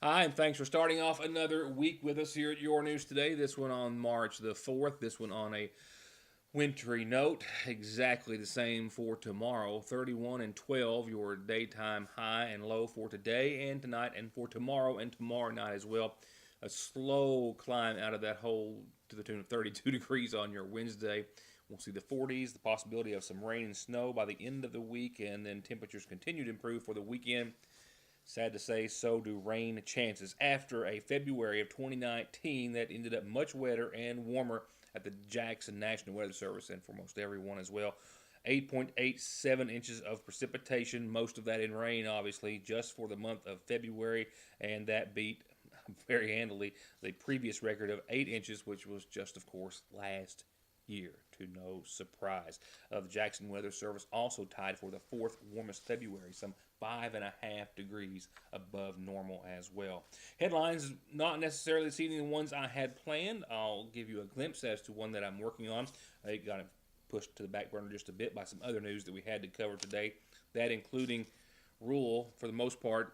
Hi, and thanks for starting off another week with us here at Your News Today. This one on March the 4th, this one on a wintry note. Exactly the same for tomorrow. 31 and 12, your daytime high and low for today and tonight, and for tomorrow and tomorrow night as well. A slow climb out of that hole to the tune of 32 degrees on your Wednesday. We'll see the 40s, the possibility of some rain and snow by the end of the week, and then temperatures continue to improve for the weekend. Sad to say, so do rain chances after a February of 2019 that ended up much wetter and warmer at the Jackson National Weather Service, and for most everyone as well. 8.87 inches of precipitation, most of that in rain, obviously, just for the month of February, and that beat very handily the previous record of 8 inches, which was just, of course, last year, to no surprise. The Jackson Weather Service also tied for the fourth warmest February, some 5.5 degrees above normal as well. Headlines, not necessarily this evening the ones I had planned. I'll give you a glimpse as to one that I'm working on. I got pushed to the back burner just a bit by some other news that we had to cover today, that including rural, for the most part,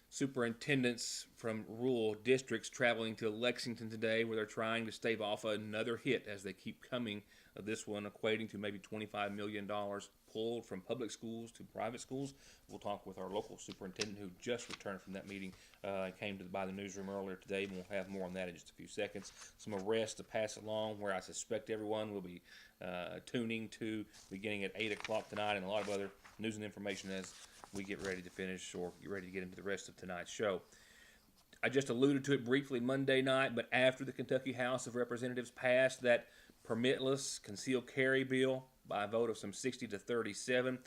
superintendents from rural districts traveling to Lexington today, where they're trying to stave off another hit as they keep coming. This one equating to maybe $25 million pulled from public schools to private schools. We'll talk with our local superintendent who just returned from that meeting, came by the newsroom earlier today, and we'll have more on that in just a few seconds. Some arrests to pass along where I suspect everyone will be tuning to beginning at 8 o'clock tonight, and a lot of other news and information as we get ready to finish or get ready to get into the rest of tonight's show. I just alluded to it briefly Monday night, but after the Kentucky House of Representatives passed that permitless concealed carry bill by a vote of some 60 to 37,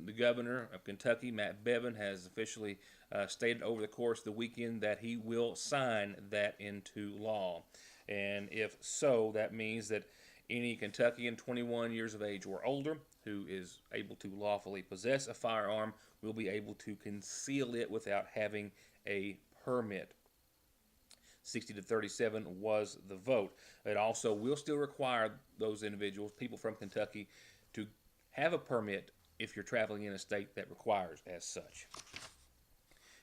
the governor of Kentucky, Matt Bevin, has officially stated over the course of the weekend that he will sign that into law. And if so, that means that any Kentuckian 21 years of age or older who is able to lawfully possess a firearm will be able to conceal it without having a permit. 60 to 37 was the vote. It also will still require those individuals, people from Kentucky, to have a permit if you're traveling in a state that requires as such.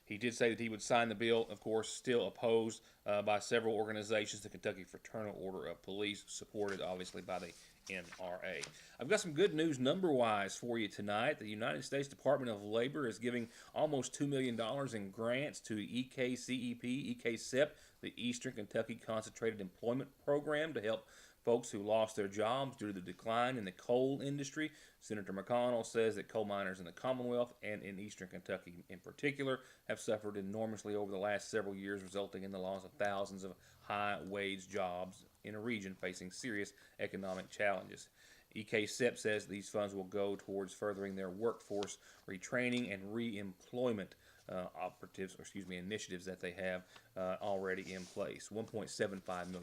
He did say that he would sign the bill, of course, still opposed by several organizations, the Kentucky Fraternal Order of Police, supported obviously by the NRA. I've got some good news number-wise for you tonight. The United States Department of Labor is giving almost $2 million in grants to EKCEP, the Eastern Kentucky Concentrated Employment Program, to help folks who lost their jobs due to the decline in the coal industry. Senator McConnell says that coal miners in the Commonwealth and in Eastern Kentucky in particular have suffered enormously over the last several years, resulting in the loss of thousands of high-wage jobs in a region facing serious economic challenges. EKCEP says these funds will go towards furthering their workforce retraining and re-employment initiatives that they have already in place. $1.75 million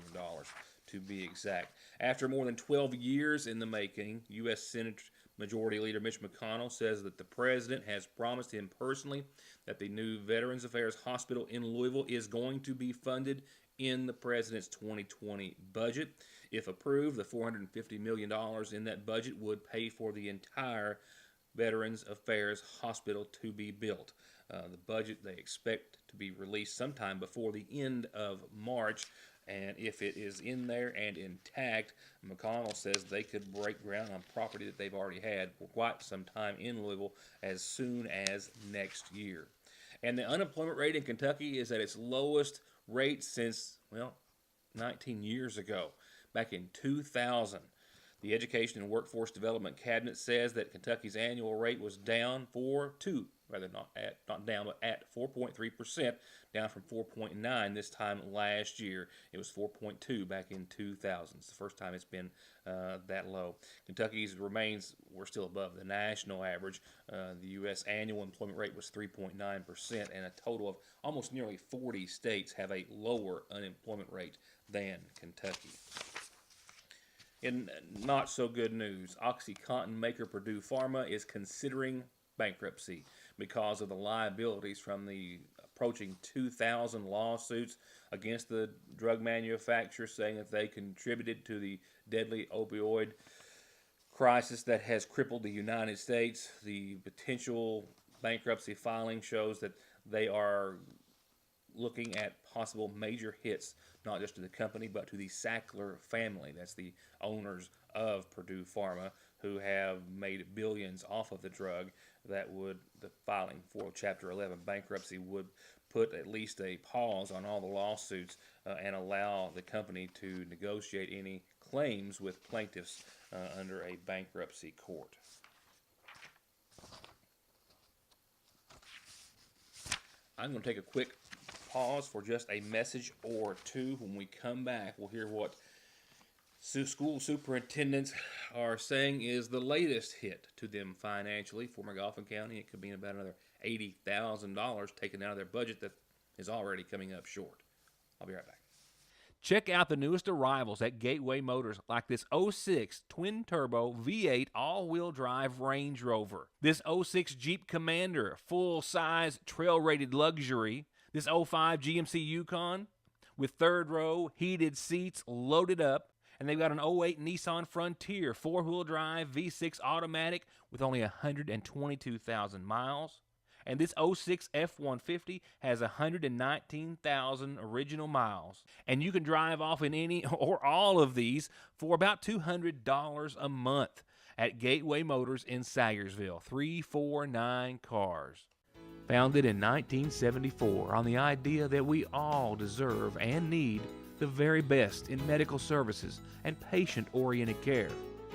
to be exact. After more than 12 years in the making, U.S. Senate Majority Leader Mitch McConnell says that the president has promised him personally that the new Veterans Affairs Hospital in Louisville is going to be funded in the president's 2020 budget. If approved, the $450 million in that budget would pay for the entire Veterans Affairs Hospital to be built. The budget they expect to be released sometime before the end of March. And if it is in there and intact, McConnell says they could break ground on property that they've already had for quite some time in Louisville as soon as next year. And the unemployment rate in Kentucky is at its lowest rate since, 19 years ago, back in 2000. The Education and Workforce Development Cabinet says that Kentucky's annual rate was down not down, but at 4.3%, down from 4.9 this time last year. It was 4.2 back in 2000. It's the first time it's been that low. Kentucky's remains, we're still above the national average. The U.S. annual employment rate was 3.9%, and a total of almost nearly 40 states have a lower unemployment rate than Kentucky. In not so good news, OxyContin maker Purdue Pharma is considering bankruptcy because of the liabilities from the approaching 2,000 lawsuits against the drug manufacturer, saying that they contributed to the deadly opioid crisis that has crippled the United States. The potential bankruptcy filing shows that they are looking at possible major hits, not just to the company, but to the Sackler family. That's the owners of Purdue Pharma, who have made billions off of the drug. The filing for Chapter 11 bankruptcy would put at least a pause on all the lawsuits and allow the company to negotiate any claims with plaintiffs under a bankruptcy court. I'm going to take a quick pause for just a message or two. When we come back, we'll hear what school superintendents are saying is the latest hit to them financially for McGoffin County. It could be about another $80,000 taken out of their budget that is already coming up short. I'll be right back. Check out the newest arrivals at Gateway Motors, like this 06 twin-turbo V8 all-wheel drive Range Rover, this 06 Jeep Commander full-size trail-rated luxury, this 05 GMC Yukon with third-row heated seats loaded up, and they've got an 08 Nissan Frontier four-wheel drive V6 automatic with only 122,000 miles. And this 06 F-150 has 119,000 original miles. And you can drive off in any or all of these for about $200 a month at Gateway Motors in Sayersville. 349 cars. Founded in 1974 on the idea that we all deserve and need the very best in medical services and patient-oriented care,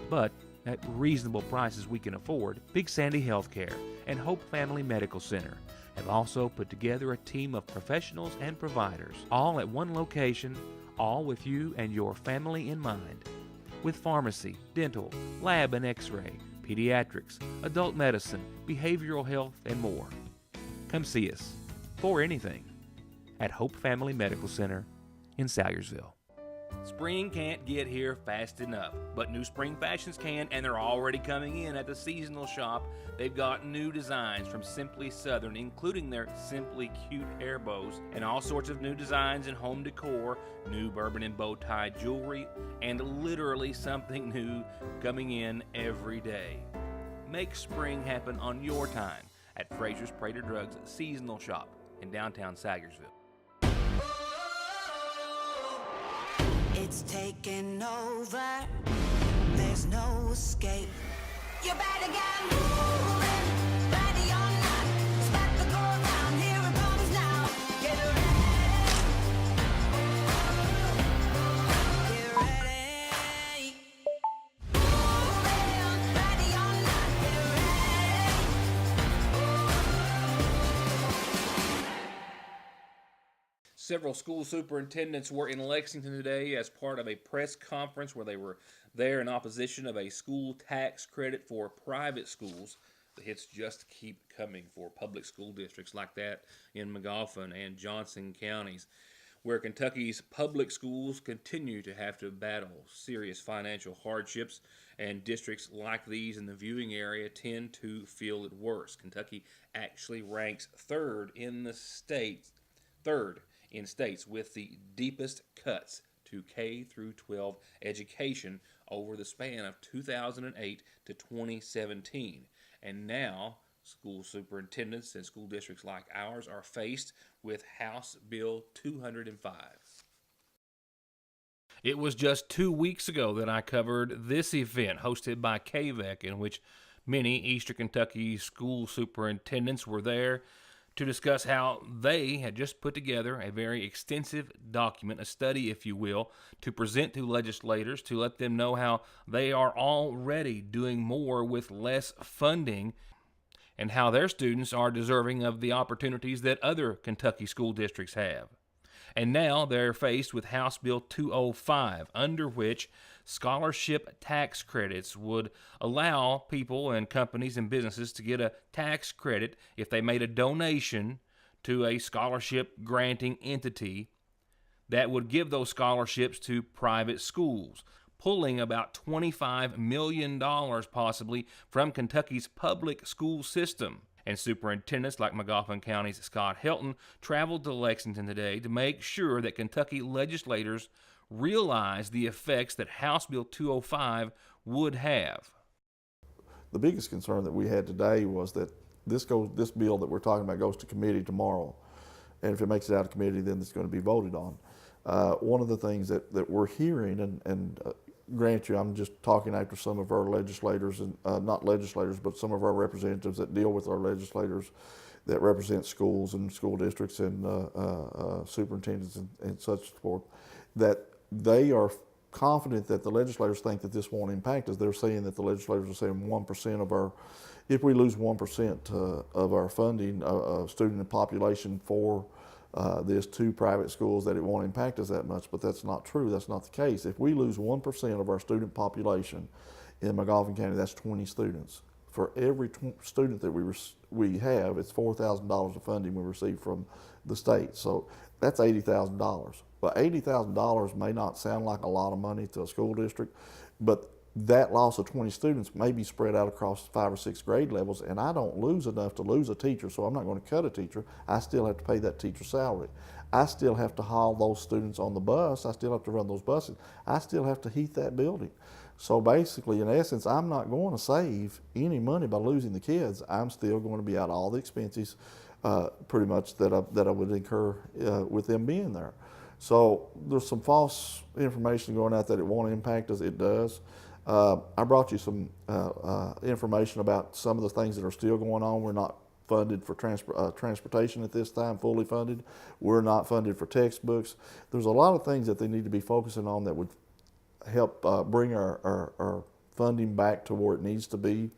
but at reasonable prices we can afford, Big Sandy Healthcare and Hope Family Medical Center have also put together a team of professionals and providers, all at one location, all with you and your family in mind. With pharmacy, dental, lab and x-ray, pediatrics, adult medicine, behavioral health, and more. Come see us, for anything, at Hope Family Medical Center in Sayersville. Spring can't get here fast enough, but new spring fashions can, and they're already coming in at the seasonal shop. They've got new designs from Simply Southern, including their Simply Cute hair bows, and all sorts of new designs in home decor, new bourbon and bow tie jewelry, and literally something new coming in every day. Make spring happen on your time at Fraser's Prater Drugs seasonal shop in downtown Sayersville. It's taking over, there's no escape. You better get moving, ready or not. It's about to go down, here it comes now. Get ready, get ready. Moving, ready or not, get ready. Several school superintendents were in Lexington today as part of a press conference where they were there in opposition of a school tax credit for private schools. The hits just keep coming for public school districts like that in McGoffin and Johnson counties, where Kentucky's public schools continue to have to battle serious financial hardships, and districts like these in the viewing area tend to feel it worse. Kentucky actually ranks third in states with the deepest cuts to K through 12 education over the span of 2008 to 2017. And now school superintendents and school districts like ours are faced with House Bill 205. It was just 2 weeks ago that I covered this event hosted by KVEC, in which many Eastern Kentucky school superintendents were there to discuss how they had just put together a very extensive document, a study, if you will, to present to legislators to let them know how they are already doing more with less funding and how their students are deserving of the opportunities that other Kentucky school districts have. And now they're faced with House Bill 205, under which scholarship tax credits would allow people and companies and businesses to get a tax credit if they made a donation to a scholarship granting entity that would give those scholarships to private schools, pulling about $25 million possibly from Kentucky's public school system. And superintendents like McGoffin County's Scott Helton traveled to Lexington today to make sure that Kentucky legislators realize the effects that House Bill 205 would have. The biggest concern that we had today was that this bill that we're talking about goes to committee tomorrow. and if it makes it out of committee, then it's going to be voted on. One of the things that we're hearing, and grant you, I'm just talking after some of our legislators, and not legislators, but some of our representatives that deal with our legislators that represent schools and school districts and superintendents and such forth, that they are confident that the legislators think that this won't impact us. They're saying that the legislators are saying 1% of our, if we lose 1% of our funding, student population for this to private schools, that it won't impact us that much, but that's not true. That's not the case. If we lose 1% of our student population in McGoffin County, that's 20 students. For every student that we have, it's $4,000 of funding we receive from the state. So that's $80,000. But $80,000 may not sound like a lot of money to a school district, but that loss of 20 students may be spread out across 5 or 6 grade levels, and I don't lose enough to lose a teacher, so I'm not going to cut a teacher. I still have to pay that teacher's salary. I still have to haul those students on the bus. I still have to run those buses. I still have to heat that building. So basically, in essence, I'm not going to save any money by losing the kids. I'm still going to be out all the expenses, pretty much, that I would incur with them being there. So there's some false information going out that it won't impact us. It does. I brought you some information about some of the things that are still going on. We're not funded for transportation at this time, fully funded. We're not funded for textbooks. There's a lot of things that they need to be focusing on that would help bring our funding back to where it needs to be.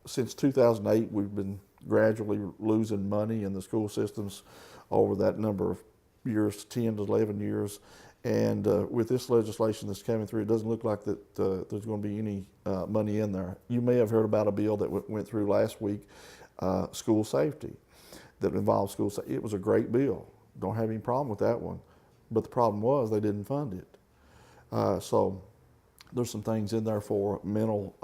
Since 2008, we've been gradually losing money in the school systems over that number of years, 10 to 11 years. And with this legislation that's coming through, it doesn't look like that there's going to be any money in there. You may have heard about a bill that went through last week, school safety, that involves school safety. It was a great bill. Don't have any problem with that one. But the problem was they didn't fund it. So there's some things in there for mental,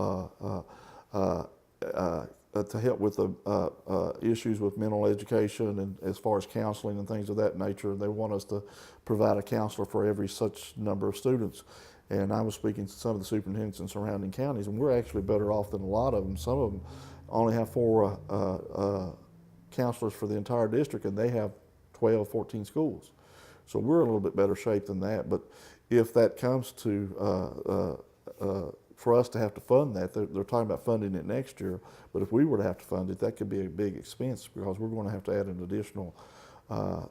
to help with the issues with mental education and as far as counseling and things of that nature. They want us to provide a counselor for every such number of students. And I was speaking to some of the superintendents in surrounding counties, and we're actually better off than a lot of them. Some of them only have 4 counselors for the entire district, and they have 12, 14 schools. So we're a little bit better shape than that. But if that comes to for us to have to fund that, they're talking about funding it next year, but if we were to have to fund it, that could be a big expense, because we're going to have to add an additional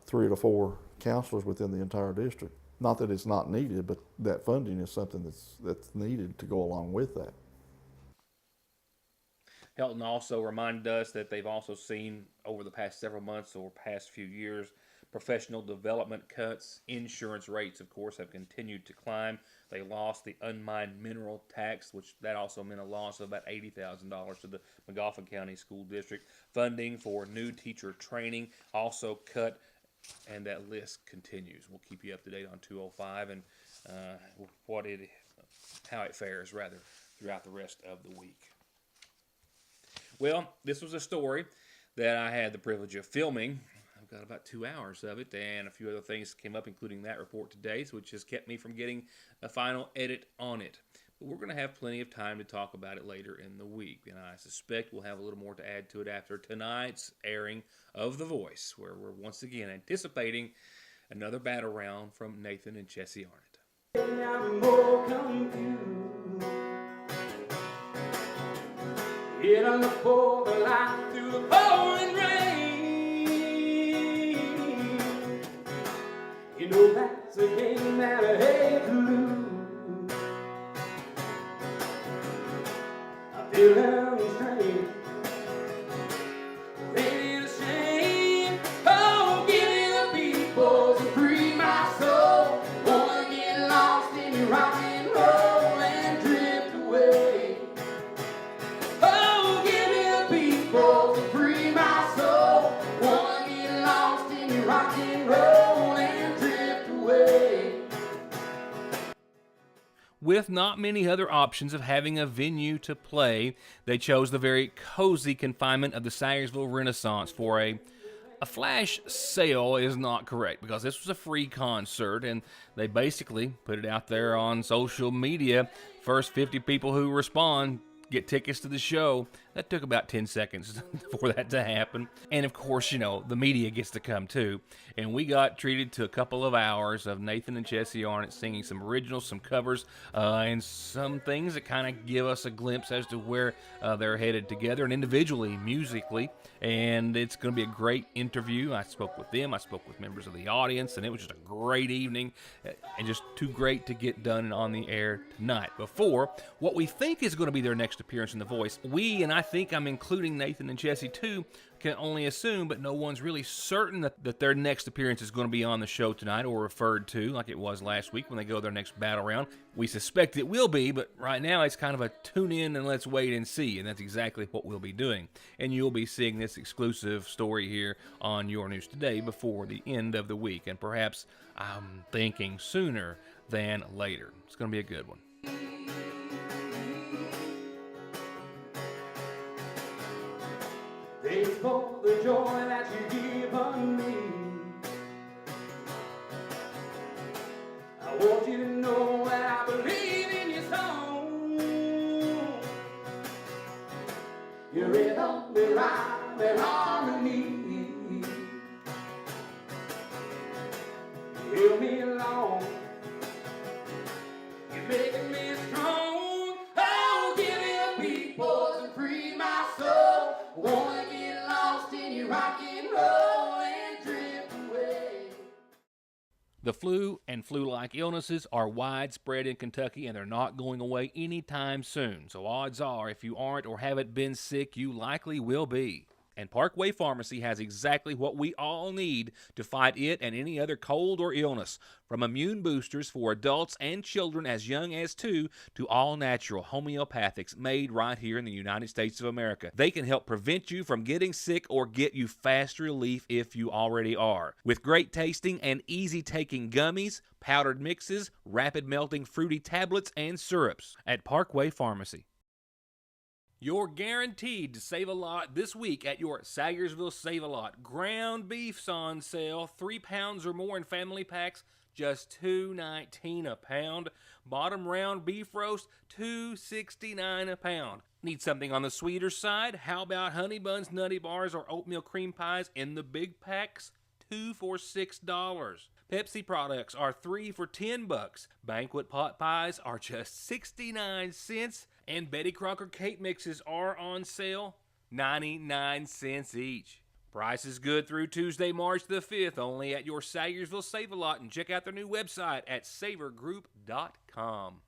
3 to 4 counselors within the entire district. Not that it's not needed, but that funding is something that's needed to go along with that. Helton also reminded us that they've also seen over the past several months or past few years professional development cuts. Insurance rates, of course, have continued to climb. They lost the unmined mineral tax, which that also meant a loss of about $80,000 to the McGoffin County School District. Funding for new teacher training also cut, and that list continues. We'll keep you up to date on 205 and how it fares, rather, throughout the rest of the week. Well, this was a story that I had the privilege of filming. I've got about 2 hours of it, and a few other things came up, including that report today, which has kept me from getting a final edit on it. But we're going to have plenty of time to talk about it later in the week, and I suspect we'll have a little more to add to it after tonight's airing of The Voice, where we're once again anticipating another battle round from Nathan and Chessie Arnott. I'm more confused. Yet I look for the light through the pouring rain. You know that's a game that I hate to lose. I feel unrestrained, ready to shame. Oh, give me the people to free my soul. Wanna get lost in your rock and roll and drift away. Oh, give me the people to free my soul. Wanna get lost in your rock and roll and drift away. With not many other options of having a venue to play, they chose the very cozy confinement of the Sayersville Renaissance for a flash sale is not correct, because this was a free concert, and they basically put it out there on social media. First 50 people who respond get tickets to the show. That took about 10 seconds for that to happen. And of course, the media gets to come too. And we got treated to a couple of hours of Nathan and Jesse Arnott singing some originals, some covers, and some things that kind of give us a glimpse as to where they're headed together and individually, musically. And it's going to be a great interview. I spoke with them. I spoke with members of the audience, and it was just a great evening and just too great to get done on the air tonight. Before what we think is going to be their next appearance in The Voice, and I think I'm including Nathan and Jesse too, can only assume, but no one's really certain that their next appearance is going to be on the show tonight or referred to like it was last week when they go their next battle round. We suspect it will be, but right now it's kind of a tune in and let's wait and see, and that's exactly what we'll be doing. And you'll be seeing this exclusive story here on Your News Today before the end of the week, and perhaps I'm thinking sooner than later. It's going to be a good one. Thanks for the joy that you've given me. I want you to know that I believe in your song. Your rhythm, the rhyme, and harmony. You help me along. You're making me strong. I'll give you people to free my soul. Wanna get lost in your rock and roll and drift away. The flu and flu-like illnesses are widespread in Kentucky, and they're not going away anytime soon. So odds are, if you aren't or haven't been sick, you likely will be. And Parkway Pharmacy has exactly what we all need to fight it and any other cold or illness. From immune boosters for adults and children as young as 2 to all-natural homeopathics made right here in the United States of America. They can help prevent you from getting sick or get you fast relief if you already are. With great tasting and easy-taking gummies, powdered mixes, rapid-melting fruity tablets, and syrups at Parkway Pharmacy. You're guaranteed to save a lot this week at your Sagersville Save-A-Lot. Ground beef's on sale, 3 pounds or more in family packs, just $2.19 a pound. Bottom round beef roast, $2.69 a pound. Need something on the sweeter side? How about honey buns, nutty bars, or oatmeal cream pies in the big packs? 2 for $6. Pepsi products are 3 for $10. Banquet pot pies are just 69 cents. And Betty Crocker cake mixes are on sale, 99 cents each. Price is good through Tuesday, March the 5th, only at your Sagersville Save-A-Lot, and check out their new website at savergroup.com.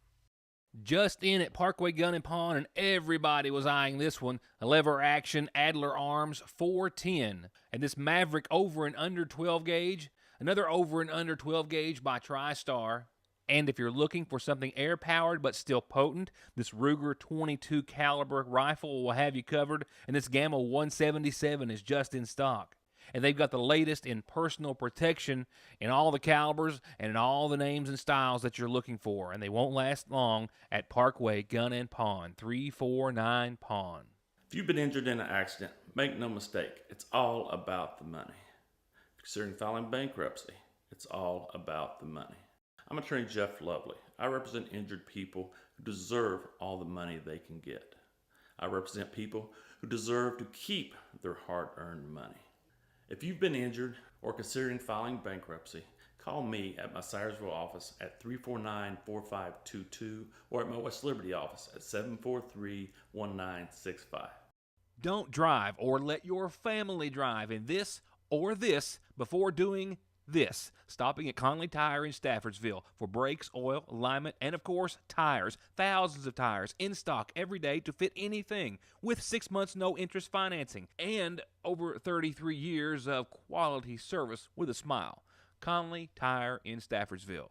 Just in at Parkway Gun and Pawn, and everybody was eyeing this one, a lever action Adler Arms 410. And this Maverick over and under 12 gauge, another over and under 12 gauge by TriStar. And if you're looking for something air-powered but still potent, this Ruger 22 caliber rifle will have you covered, and this Gamma 177 is just in stock. And they've got the latest in personal protection in all the calibers and in all the names and styles that you're looking for, and they won't last long at Parkway Gun and Pawn, 349 Pawn. If you've been injured in an accident, make no mistake, it's all about the money. Considering filing bankruptcy, it's all about the money. I'm attorney Jeff Lovely. I represent injured people who deserve all the money they can get. I represent people who deserve to keep their hard-earned money. If you've been injured or considering filing bankruptcy, call me at my Sayersville office at 349-4522 or at my West Liberty office at 743-1965. Don't drive or let your family drive in this or this before doing this. Stopping at Conley Tire in Staffordsville for brakes, oil, alignment, and of course, tires. Thousands of tires in stock every day to fit anything with 6 months no interest financing and over 33 years of quality service with a smile. Conley Tire in Staffordsville.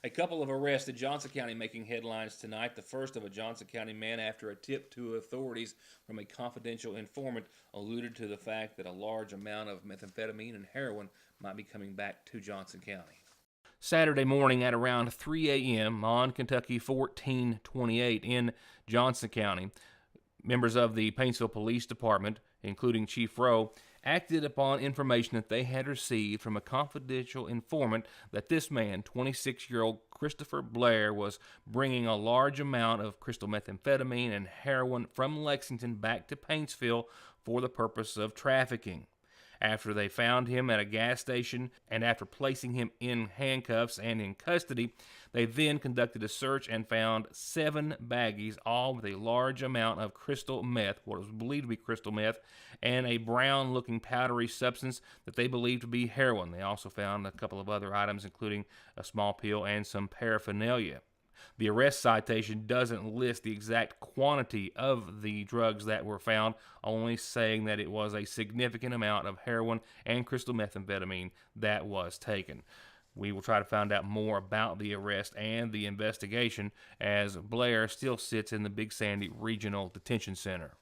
A couple of arrests in Johnson County making headlines tonight. The first of a Johnson County man after a tip to authorities from a confidential informant alluded to the fact that a large amount of methamphetamine and heroin might be coming back to Johnson County. Saturday morning at around 3 a.m. on Kentucky 1428 in Johnson County, members of the Paintsville Police Department, including Chief Rowe, acted upon information that they had received from a confidential informant that this man, 26-year-old Christopher Blair, was bringing a large amount of crystal methamphetamine and heroin from Lexington back to Paintsville for the purpose of trafficking. After they found him at a gas station and after placing him in handcuffs and in custody, they then conducted a search and found 7 baggies, all with a large amount of crystal meth, what was believed to be crystal meth, and a brown-looking powdery substance that they believed to be heroin. They also found a couple of other items, including a small pill and some paraphernalia. The arrest citation doesn't list the exact quantity of the drugs that were found, only saying that it was a significant amount of heroin and crystal methamphetamine that was taken. We will try to find out more about the arrest and the investigation, as Blair still sits in the Big Sandy Regional Detention Center.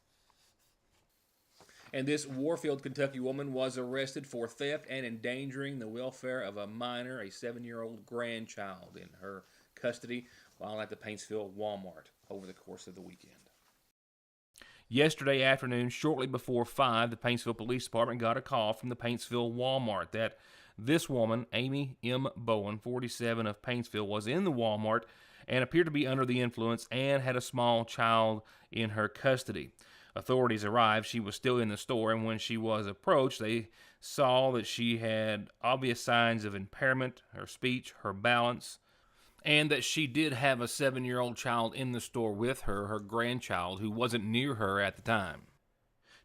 And this Warfield, Kentucky woman was arrested for theft and endangering the welfare of a minor, a 7-year-old grandchild, in her custody while at the Paintsville Walmart over the course of the weekend. Yesterday afternoon, shortly before 5, the Paintsville Police Department got a call from the Paintsville Walmart that this woman, Amy M. Bowen, 47, of Paintsville, was in the Walmart and appeared to be under the influence and had a small child in her custody. Authorities arrived. She was still in the store, and when she was approached, they saw that she had obvious signs of impairment, her speech, her balance, and that she did have a 7-year-old child in the store with her, her grandchild, who wasn't near her at the time.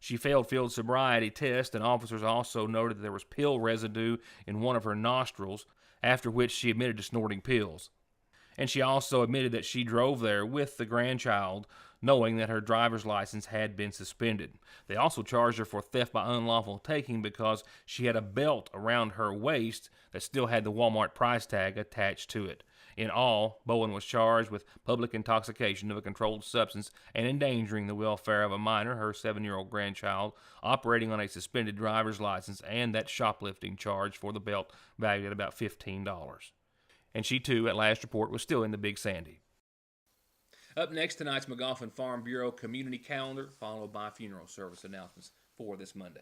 She failed field sobriety test, and officers also noted that there was pill residue in one of her nostrils, after which she admitted to snorting pills. And she also admitted that she drove there with the grandchild, knowing that her driver's license had been suspended. They also charged her for theft by unlawful taking because she had a belt around her waist that still had the Walmart price tag attached to it. In all, Bowen was charged with public intoxication of a controlled substance and endangering the welfare of a minor, her 7-year-old grandchild, operating on a suspended driver's license, and that shoplifting charge for the belt valued at about $15. And she, too, at last report, was still in the Big Sandy. Up next, tonight's McGoffin Farm Bureau community calendar, followed by funeral service announcements for this Monday.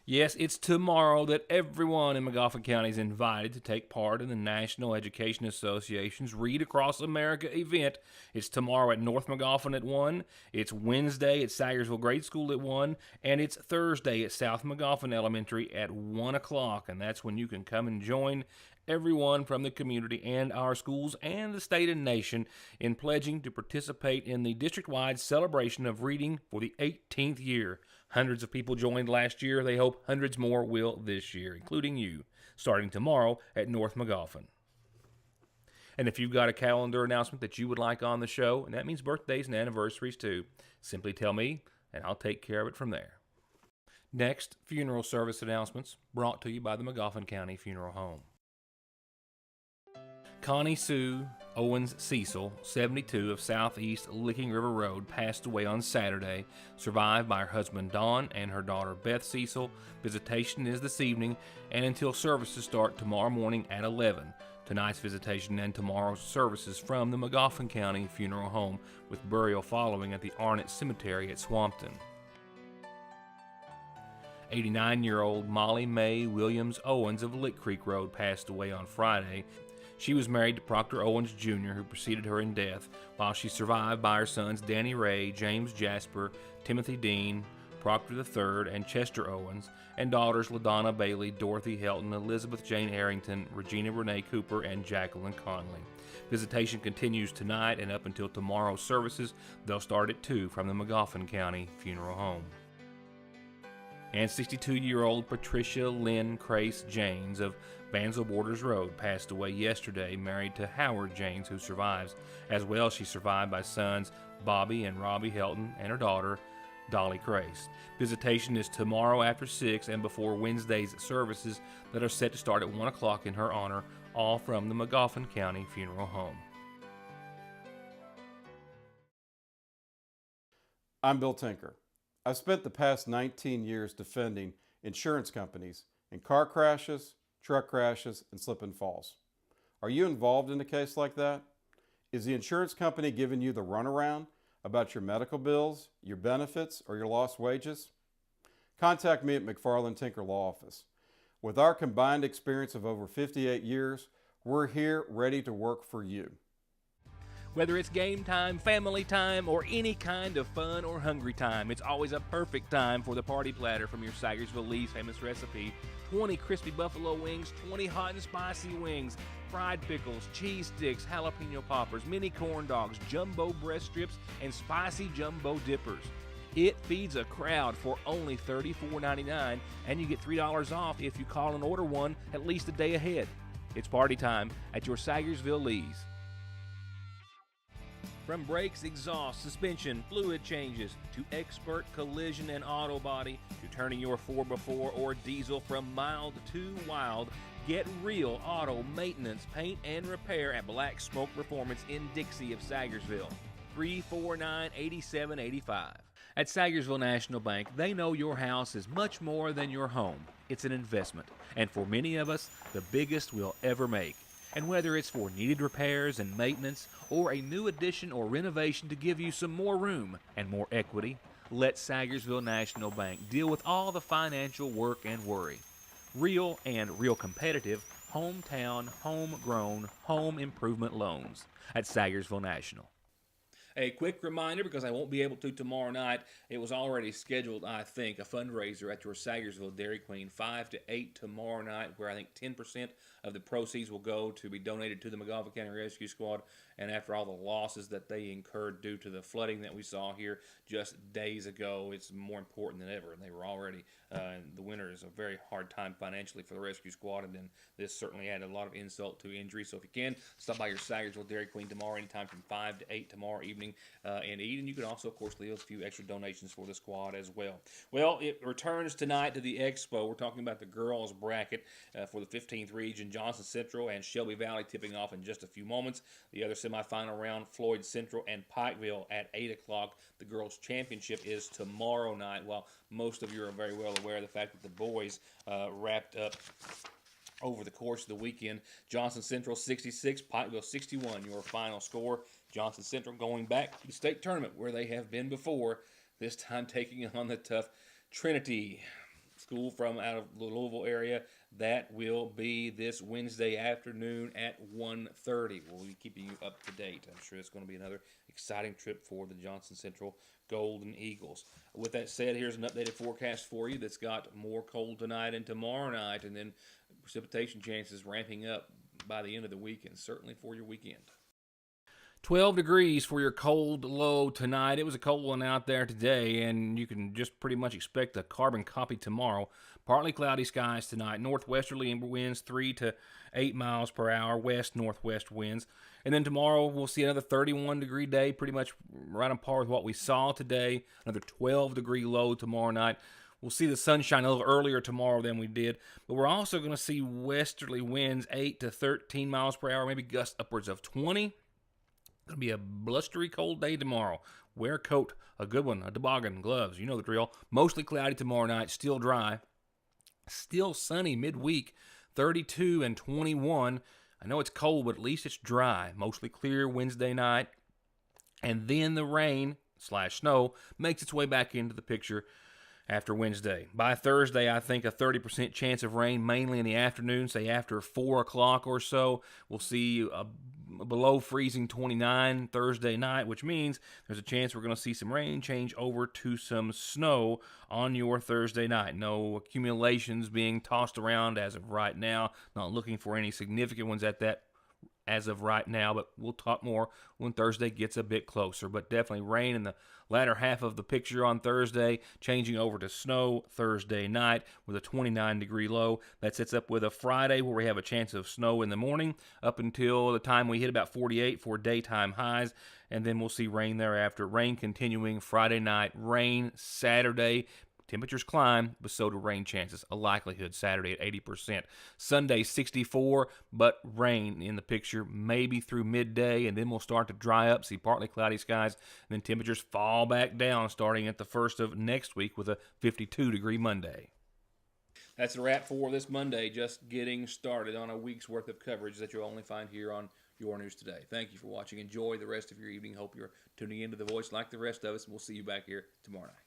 Yes, it's tomorrow that everyone in McGoffin County is invited to take part in the National Education Association's Read Across America event. It's tomorrow at North McGoffin at 1, it's Wednesday at Sagersville Grade School at 1, and it's Thursday at South McGoffin Elementary at 1 o'clock, and that's when you can come and join everyone from the community and our schools and the state and nation in pledging to participate in the district-wide celebration of reading for the 18th year. Hundreds of people joined last year. They hope hundreds more will this year, including you, starting tomorrow at North McGoffin. And if you've got a calendar announcement that you would like on the show, and that means birthdays and anniversaries too, simply tell me, and I'll take care of it from there. Next, funeral service announcements brought to you by the McGoffin County Funeral Home. Connie Sue Owens Cecil, 72, of Southeast Licking River Road, passed away on Saturday, survived by her husband Don and her daughter Beth Cecil. Visitation is this evening and until services start tomorrow morning at 11. Tonight's visitation and tomorrow's services from the McGoffin County Funeral Home, with burial following at the Arnett Cemetery at Swampton. 89-year-old Molly Mae Williams Owens of Lick Creek Road passed away on Friday. She was married to Proctor Owens Jr., who preceded her in death, while she survived by her sons Danny Ray, James Jasper, Timothy Dean, Proctor III, and Chester Owens, and daughters LaDonna Bailey, Dorothy Helton, Elizabeth Jane Arrington, Regina Renee Cooper, and Jacqueline Conley. Visitation continues tonight and up until tomorrow's services. They'll start at 2 from the McGoffin County Funeral Home. And 62-year-old Patricia Lynn Crace Janes of Bansville Borders Road passed away yesterday, married to Howard Janes, who survives. As well, she's survived by sons Bobby and Robbie Helton and her daughter Dolly Crace. Visitation is tomorrow after 6 and before Wednesday's services that are set to start at 1 o'clock in her honor, all from the McGoffin County Funeral Home. I'm Bill Tinker. I've spent the past 19 years defending insurance companies in car crashes, truck crashes, and slip and falls. Are you involved in a case like that? Is the insurance company giving you the runaround about your medical bills, your benefits, or your lost wages? contact me at McFarland Tinker Law Office. With our combined experience of over 58 years, we're here ready to work for you. Whether it's game time, family time, or any kind of fun or hungry time, it's always a perfect time for the party platter from your Sagersville Lee's famous recipe. 20 crispy buffalo wings, 20 hot and spicy wings, fried pickles, cheese sticks, jalapeno poppers, mini corn dogs, jumbo breast strips, and spicy jumbo dippers. It feeds a crowd for only $34.99, and you get $3 off if you call and order one at least a day ahead. It's party time at your Sagersville Lee's. From brakes, exhaust, suspension, fluid changes, to expert collision and auto body, to turning your 4x4 or diesel from mild to wild, get real auto maintenance, paint, and repair at Black Smoke Performance in Dixie of Sagersville. 349-8785. At Sagersville National Bank, they know your house is much more than your home. It's an investment, and for many of us, the biggest we'll ever make. And whether it's for needed repairs and maintenance, or a new addition or renovation to give you some more room and more equity, let Sagersville National Bank deal with all the financial work and worry. Real and real competitive, hometown, homegrown, home improvement loans at Sagersville National. A quick reminder, because I won't be able to tomorrow night, it was already scheduled, I think, a fundraiser at your Sagersville Dairy Queen, 5 to 8 tomorrow night, where I think 10% of the proceeds will go to be donated to the McGoffin County Rescue Squad. And after all the losses that they incurred due to the flooding that we saw here just days ago, it's more important than ever. And they were already, the winter is a very hard time financially for the Rescue Squad, and then this certainly added a lot of insult to injury. So if you can, stop by your Sagersville Dairy Queen tomorrow, anytime from 5 to 8 tomorrow evening, and eat. And you can also, of course, leave a few extra donations for the squad as well. Well, it returns tonight to the Expo. We're talking about the girls bracket for the 15th region. Johnson Central and Shelby Valley tipping off in just a few moments. The other semifinal round, Floyd Central and Pikeville at 8 o'clock. The girls' championship is tomorrow night. Well, most of you are very well aware of the fact that the boys wrapped up over the course of the weekend. Johnson Central 66, Pikeville 61, your final score. Johnson Central going back to the state tournament where they have been before, this time taking on the tough Trinity school from out of the Louisville area. That will be this Wednesday afternoon at 1:30. We'll be keeping you up to date. I'm sure it's going to be another exciting trip for the Johnson Central Golden Eagles. With that said, here's an updated forecast for you that's got more cold tonight and tomorrow night, and then precipitation chances ramping up by the end of the weekend, certainly for your weekend. 12 degrees for your cold low tonight. It was a cold one out there today, and you can just pretty much expect a carbon copy tomorrow. Partly cloudy skies tonight. Northwesterly winds 3 to 8 miles per hour. West-northwest winds. And then tomorrow we'll see another 31-degree day, pretty much right on par with what we saw today. Another 12-degree low tomorrow night. We'll see the sunshine a little earlier tomorrow than we did, but we're also going to see westerly winds 8 to 13 miles per hour, maybe gusts upwards of 20. Going to be a blustery cold day tomorrow. Wear a coat, a good one, a toboggan, gloves. You know the drill. Mostly cloudy tomorrow night, still dry. Still sunny midweek, 32 and 21. I know it's cold, but at least it's dry. Mostly clear Wednesday night. And then the rain/snow makes its way back into the picture after Wednesday. By Thursday, I think a 30% chance of rain, mainly in the afternoon, say after 4 o'clock or so. We'll see a below freezing 29 Thursday night, which means there's a chance we're going to see some rain change over to some snow on your Thursday night. No accumulations being tossed around as of right now. Not looking for any significant ones at that as of right now, but we'll talk more when Thursday gets a bit closer. But definitely rain in the latter half of the picture on Thursday, changing over to snow Thursday night with a 29-degree low. That sets up with a Friday where we have a chance of snow in the morning up until the time we hit about 48 for daytime highs, and then we'll see rain thereafter. Rain continuing Friday night, rain Saturday. Temperatures climb, but so do rain chances. A likelihood Saturday at 80%. Sunday 64, but rain in the picture maybe through midday, and then we'll start to dry up, see partly cloudy skies, and then temperatures fall back down starting at the first of next week with a 52-degree Monday. That's a wrap for this Monday, just getting started on a week's worth of coverage that you'll only find here on Your News Today. Thank you for watching. Enjoy the rest of your evening. Hope you're tuning into The Voice like the rest of us, and we'll see you back here tomorrow night.